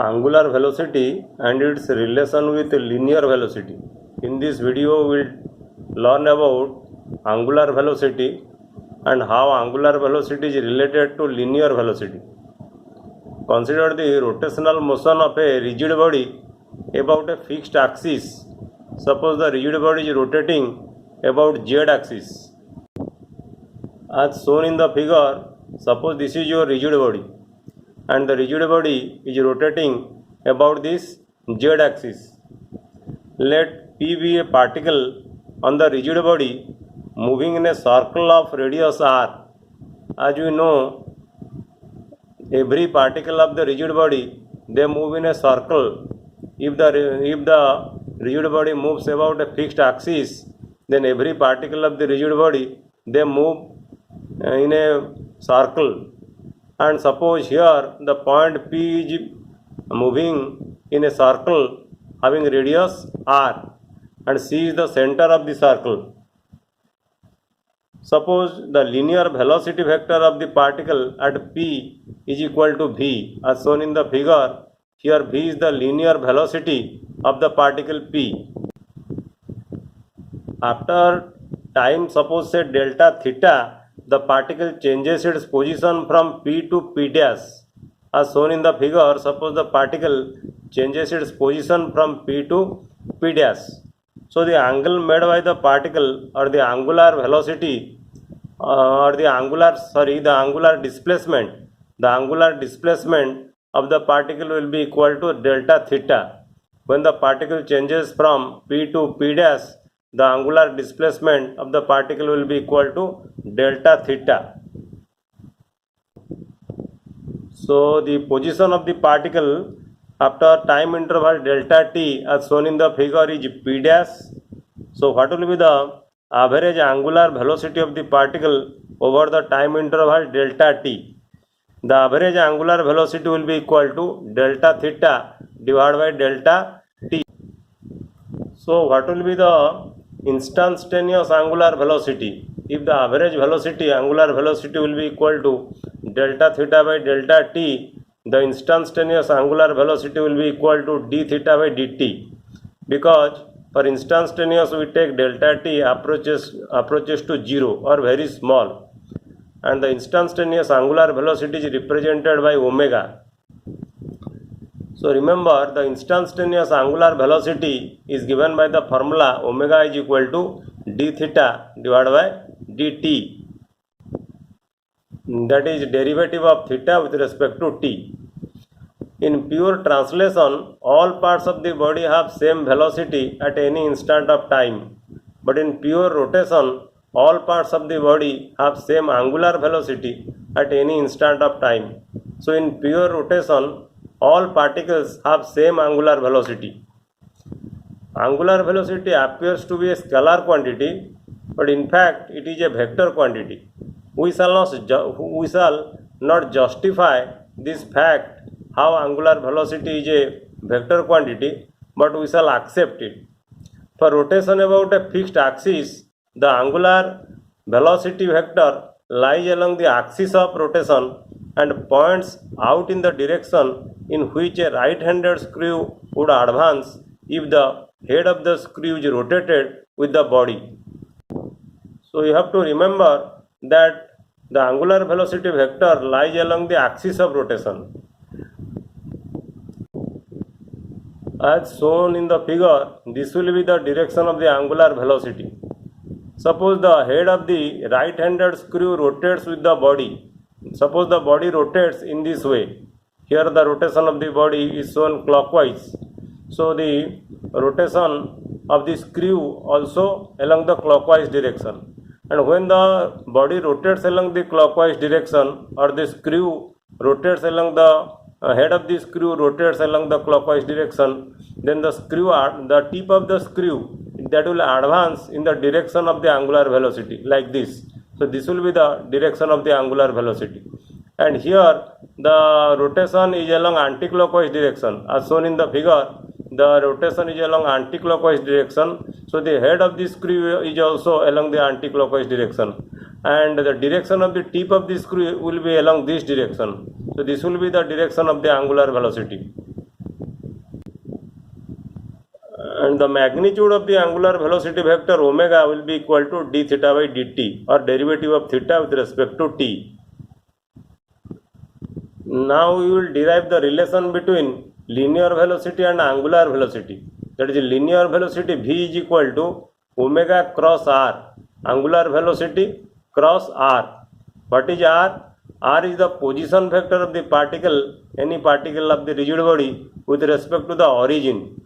angular velocity and its relation with linear velocity. In this video we will learn about angular velocity and how angular velocity is related to linear velocity. Consider the rotational motion of a rigid body about a fixed axis. Suppose the rigid body is rotating about z axis. As shown in the figure, suppose this is your rigid body and the rigid body is rotating about this z axis. Let P be a particle on the rigid body moving in a circle of radius r. As you know, every particle of the rigid body, they move in a circle. If the rigid body moves about a fixed axis, then every particle of the rigid body, they move in a circle. And suppose here the point P is moving in a circle having radius r and C is the center of the circle. Suppose the linear velocity vector of the particle at P is equal to V as shown in the figure. Here V is the linear velocity of the particle P. After time, suppose say delta theta, the particle changes its position from P to P dash. As shown in the figure, suppose the particle changes its position from P to P dash. So the angle made by the particle or the angular velocity the angular displacement of the particle will be equal to delta theta. When the particle changes from P to P dash, the angular displacement of the particle will be equal to delta theta. So the position of the particle after time interval delta t as shown in the figure is P dash. So what will be the average angular velocity of the particle over the time interval delta t? The average angular velocity will be equal to delta theta divided by delta t. So what will be the instantaneous angular velocity? If the average angular velocity will be equal to delta theta by delta t, the instantaneous angular velocity will be equal to d theta by dt, because for instantaneous we take delta t approaches to 0 or very small, and the instantaneous angular velocity is represented by omega. So remember, the instantaneous angular velocity is given by the formula omega is equal to d theta divided by dt, that is derivative of theta with respect to t. In pure translation, all parts of the body have same velocity at any instant of time, but in pure rotation, all parts of the body have same angular velocity at any instant of time. So in pure rotation, all particles have same angular velocity. Angular velocity appears to be a scalar quantity, but in fact it is a vector quantity. We shall not justify this fact how angular velocity is a vector quantity, but we shall accept it. For rotation about a fixed axis, the angular velocity vector lies along the axis of rotation and points out in the direction in which a right-handed screw would advance if the head of the screw is rotated with the body. So you have to remember that the angular velocity vector lies along the axis of rotation. As shown in the figure, this will be the direction of the angular velocity. Suppose the head of the right-handed screw rotates with the body. Suppose the body rotates in this way. Here the rotation of the body is shown clockwise. So the rotation of the screw also along the clockwise direction. And when the body rotates along the clockwise direction, or the screw rotates along the head of the screw rotates along the clockwise direction, then the tip of the screw that will advance in the direction of the angular velocity like this. So this will be the direction of the angular velocity. And here the rotation is along anticlockwise direction. As shown in the figure, the rotation is along anticlockwise direction. So the head of the screw is also along the anticlockwise direction, and the direction of the tip of the screw will be along this direction. So this will be the direction of the angular velocity. and the magnitude of the angular velocity vector omega will be equal to d theta by dt, or derivative of theta with respect to t. Now we will derive the relation between linear velocity and angular velocity. That is, linear velocity v is equal to omega cross r, angular velocity cross r. What is r? R is the position vector of the particle, any particle of the rigid body, with respect to the origin.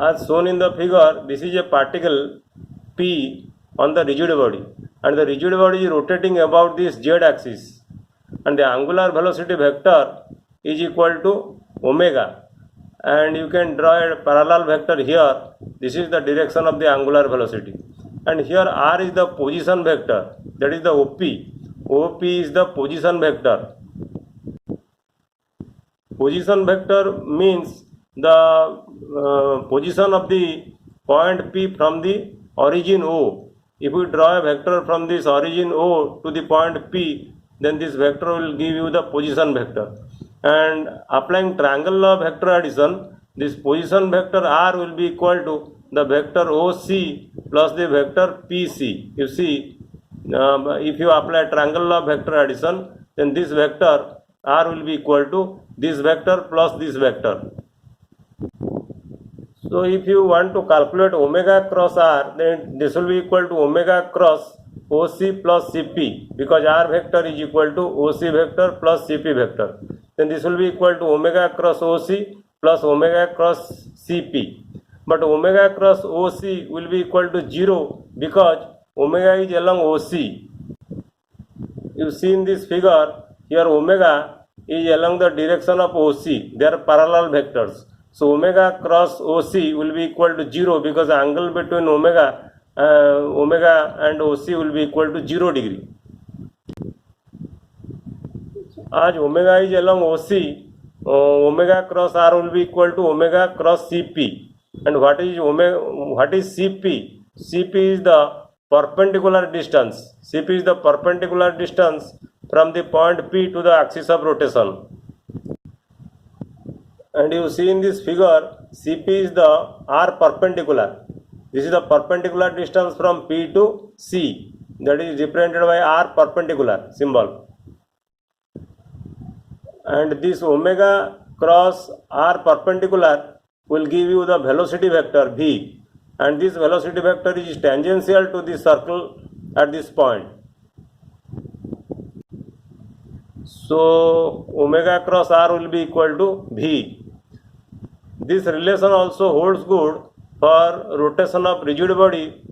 As shown in the figure, this is a particle P on the rigid body, and the rigid body is rotating about this z axis, and the angular velocity vector is equal to omega, and you can draw a parallel vector here. This is the direction of the angular velocity, and here r is the position vector, that is the OP. OP is the position vector. Position vector means the position of the point P from the origin O. If we draw a vector from this origin O to the point P, then this vector will give you the position vector. And applying triangle law of vector addition, this position vector R will be equal to the vector OC plus the vector PC. You see, if you apply triangle law of vector addition, then this vector R will be equal to this vector plus this vector. So if you want to calculate omega cross R, then this will be equal to omega cross OC plus CP, because R vector is equal to OC vector plus CP vector. Then this will be equal to omega cross OC plus omega cross CP. But omega cross OC will be equal to 0 because omega is along OC. You see in this figure, here omega is along the direction of OC. They are parallel vectors. So omega cross OC will be equal to 0 because the angle between omega and OC will be equal to 0 degree. As omega is along OC, omega cross R will be equal to omega cross CP. And what is CP? CP is the perpendicular distance. CP is the perpendicular distance from the point P to the axis of rotation. And you see in this figure, CP is the R perpendicular. This is the perpendicular distance from P to C, that is represented by R perpendicular symbol. And this omega cross R perpendicular will give you the velocity vector V, and this velocity vector is tangential to the circle at this point. So omega cross R will be equal to V. This relation also holds good for rotation of rigid body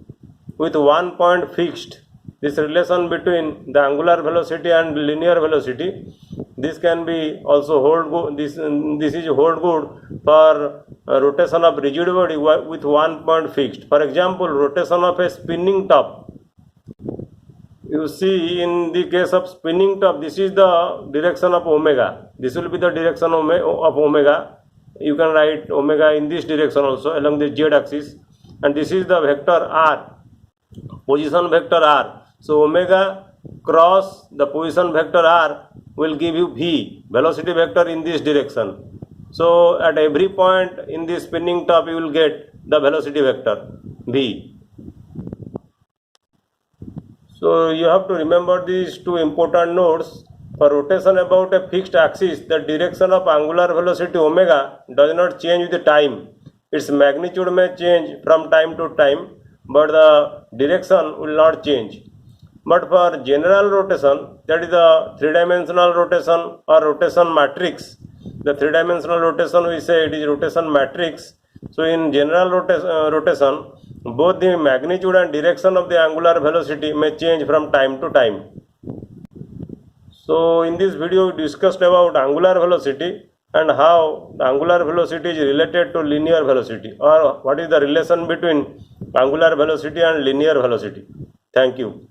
with one point fixed. This relation between the angular velocity and linear velocity, this can be also hold good. This is hold good for rotation of rigid body with one point fixed. For example, rotation of a spinning top. You see, in the case of spinning top, this is the direction of omega. This will be the direction of omega. You can write omega in this direction also along the z axis, and this is the vector R, position vector R. So omega cross the position vector R will give you V, velocity vector in this direction. So at every point in the spinning top you will get the velocity vector V. So you have to remember these two important notes. For rotation about a fixed axis, the direction of angular velocity omega does not change with time. Its magnitude may change from time to time, but the direction will not change. But for general rotation, that is the three-dimensional rotation or rotation matrix, the three-dimensional rotation we say it is rotation matrix. So in general rotation, both the magnitude and direction of the angular velocity may change from time to time. So in this video we discussed about angular velocity and how the angular velocity is related to linear velocity, or what is the relation between angular velocity and linear velocity. Thank you.